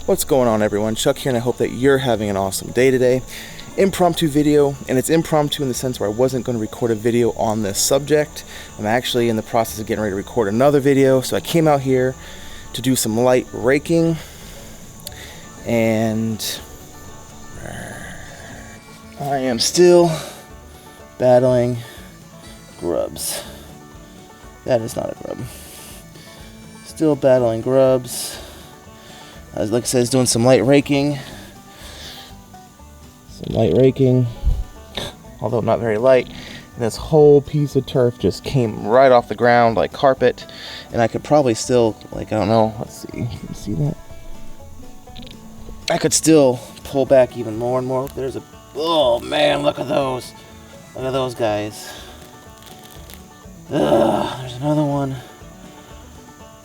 What's going on, everyone? Chuck here, and I hope that you're having an awesome day today. Impromptu video, and it's impromptu in the sense where I wasn't going to record a video on this subject. I'm actually in the process of getting ready to record another video, so I came out here to do some light raking, and I am still battling grubs. That is not a grub. Still battling grubs. Like I said, doing some light raking. Although not very light. And this whole piece of turf just came right off the ground like carpet. And I could probably still, like, I don't know, let's see. You can see that? I could still pull back even more and more. There's a, oh man, look at those. Look at those guys. Ugh, there's another one.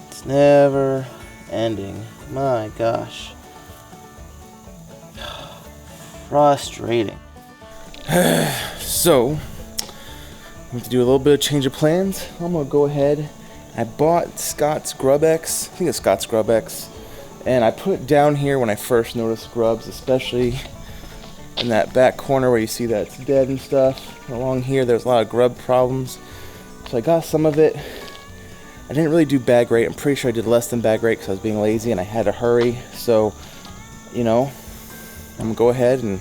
It's never ending. My gosh. Frustrating. So, I have to do a little bit of change of plans. I'm going to go ahead. I bought Scott's Grub X. I think it's Scott's Grub X. And I put it down here when I first noticed grubs, especially in that back corner where you see that it's dead and stuff. Along here, there's a lot of grub problems. So I got some of it. I didn't really do bag rate. I'm pretty sure I did less than bag rate because I was being lazy and I had to hurry. So, you know, I'm going to go ahead, and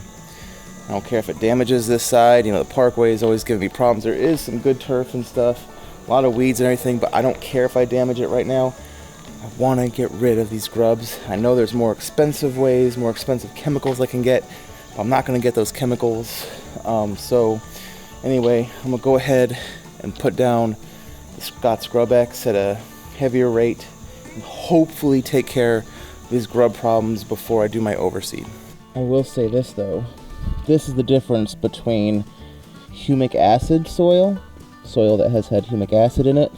I don't care if it damages this side. You know, the parkway is always giving me problems. There is some good turf and stuff, a lot of weeds and everything, but I don't care if I damage it right now. I want to get rid of these grubs. I know there's more expensive ways, more expensive chemicals I can get, but I'm not going to get those chemicals. So anyway, I'm going to go ahead and put down the Scott's Grub X at a heavier rate and hopefully take care of these grub problems before I do my overseed. I will say this though, this is the difference between humic acid soil that has had humic acid in it,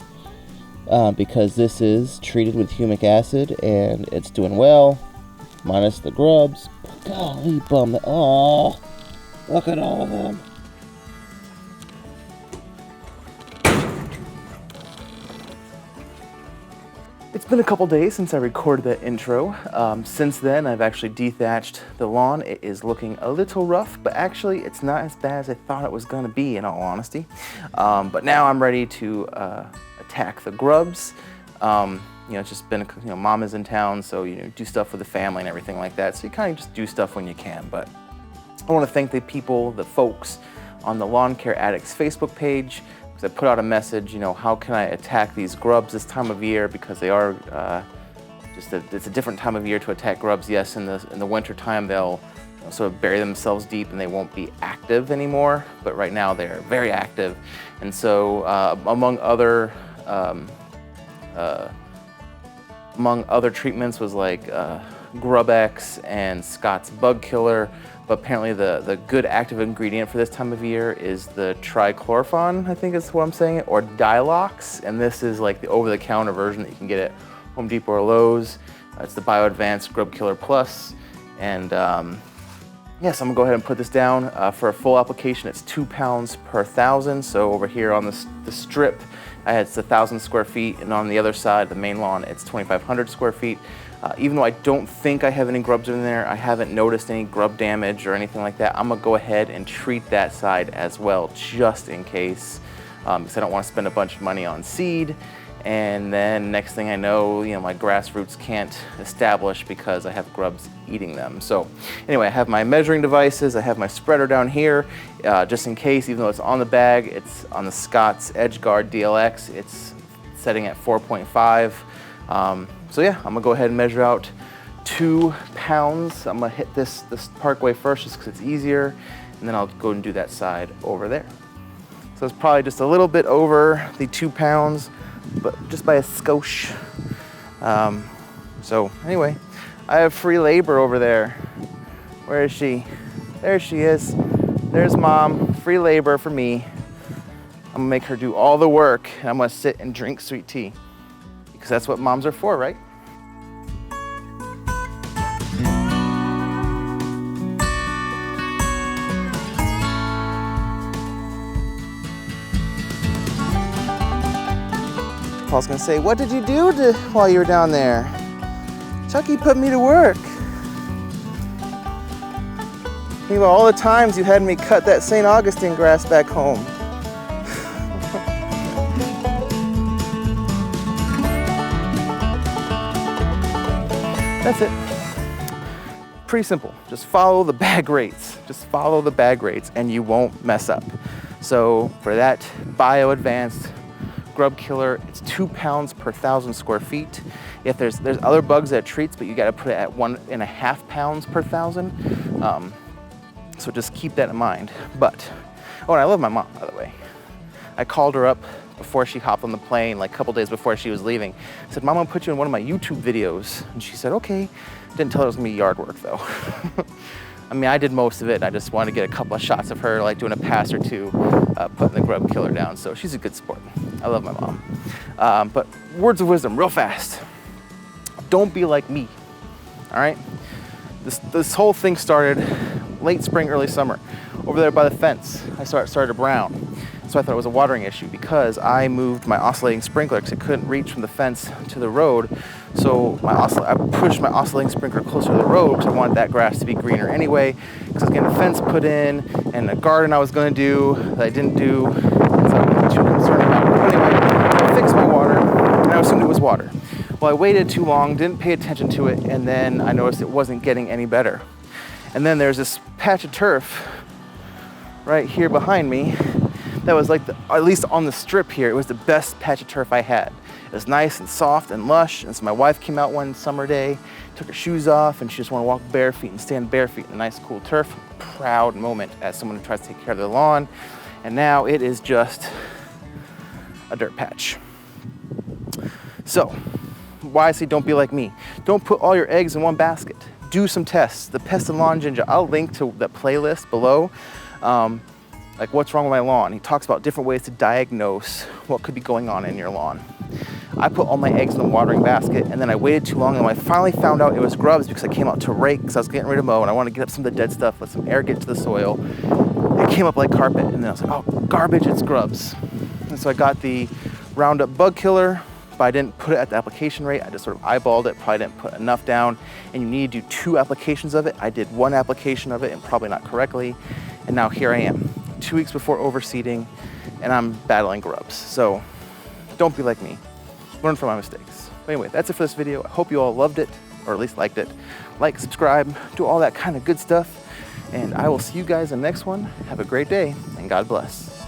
because this is treated with humic acid and it's doing well, minus the grubs. Golly bum, oh, look at all of them. It's been a couple days since I recorded that intro. Since then, I've actually dethatched the lawn. It is looking a little rough, but actually it's not as bad as I thought it was gonna be, in all honesty. But now I'm ready to attack the grubs. You know, it's just been, you know, mom is in town, so you know, do stuff with the family and everything like that. So you kind of just do stuff when you can. But I want to thank the people, the folks on the Lawn Care Addicts Facebook page. I put out a message, you know, how can I attack these grubs this time of year, because they are it's a different time of year to attack grubs. Yes, in the winter time they'll, you know, sort of bury themselves deep and they won't be active anymore, but right now they're very active. And so among other treatments was like Grub X and Scott's Bug Killer. But apparently the good active ingredient for this time of year is the trichlorophon, I think is what I'm saying, or Dilox. And this is like the over-the-counter version that you can get at Home Depot or Lowe's. It's the BioAdvanced Grub Killer Plus. And yes, I'm gonna go ahead and put this down. For a full application, it's 2 pounds per 1,000. So over here on the strip, it's 1,000 square feet, and on the other side, the main lawn, it's 2,500 square feet. Even though I don't think I have any grubs in there, I haven't noticed any grub damage or anything like that, I'm gonna go ahead and treat that side as well, just in case, because I don't want to spend a bunch of money on seed. And then next thing I know, you know, my grass roots can't establish because I have grubs eating them. So anyway, I have my measuring devices, I have my spreader down here, just in case, even though it's on the bag, it's on the Scott's EdgeGuard DLX, it's setting at 4.5. So yeah, I'm gonna go ahead and measure out 2 pounds. I'm gonna hit this parkway first just because it's easier, and then I'll go and do that side over there. So it's probably just a little bit over the 2 pounds, but just by a skosh. So anyway, I have free labor over there. Where is she? There she is. There's mom, free labor for me. I'm gonna make her do all the work, and I'm gonna sit and drink sweet tea. Because that's what moms are for, right? I was gonna say, what did you do while you were down there? Chucky put me to work. Think about all the times you had me cut that St. Augustine grass back home. That's it. Pretty simple. Just follow the bag rates. Just follow the bag rates and you won't mess up. So for that BioAdvanced Grub Killer, it's 2 pounds per 1,000 square feet. If there's other bugs that it treats, but you got to put it at 1.5 pounds per 1,000. So just keep that in mind. But, oh, and I love my mom, by the way. I called her up before she hopped on the plane, like a couple days before she was leaving. I said, Mom, I'll put you in one of my YouTube videos. And she said, okay. Didn't tell her it was gonna be yard work though. I mean, I did most of it. And I just wanted to get a couple of shots of her, like doing a pass or two, putting the grub killer down. So she's a good sport. I love my mom. But words of wisdom, real fast. Don't be like me, all right? This whole thing started late spring, early summer. Over there by the fence, I started to brown. So I thought it was a watering issue because I moved my oscillating sprinkler because it couldn't reach from the fence to the road. So I pushed my oscillating sprinkler closer to the road because I wanted that grass to be greener anyway. Because I was getting a fence put in and a garden I was going to do that I didn't do. So I wasn't too concerned about it. Anyway, I fixed my water and I assumed it was water. Well, I waited too long, didn't pay attention to it, and then I noticed it wasn't getting any better. And then there's this patch of turf right here behind me that was like, at least on the strip here, it was the best patch of turf I had. It was nice and soft and lush, and so my wife came out one summer day, took her shoes off, and she just wanted to walk bare feet and stand bare feet in the nice cool turf. Proud moment as someone who tries to take care of their lawn. And now it is just a dirt patch. So, why I say don't be like me. Don't put all your eggs in one basket. Do some tests. The Pest and Lawn Ginger, I'll link to that playlist below. Like what's wrong with my lawn. He talks about different ways to diagnose what could be going on in your lawn. I put all my eggs in the watering basket and then I waited too long, and when I finally found out it was grubs because I came out to rake because I was getting ready to mow and I wanted to get up some of the dead stuff, let some air get to the soil. It came up like carpet, and then I was like, oh, garbage, it's grubs. And so I got the Roundup bug killer, but I didn't put it at the application rate. I just sort of eyeballed it, probably didn't put enough down, and you need to do 2 applications of it. I did 1 application of it and probably not correctly, and now here I am, 2 weeks before overseeding, and I'm battling grubs. So don't be like me. Learn from my mistakes. But anyway, that's it for this video. I hope you all loved it, or at least liked it. Like, subscribe, do all that kind of good stuff, and I will see you guys in the next one. Have a great day, and God bless.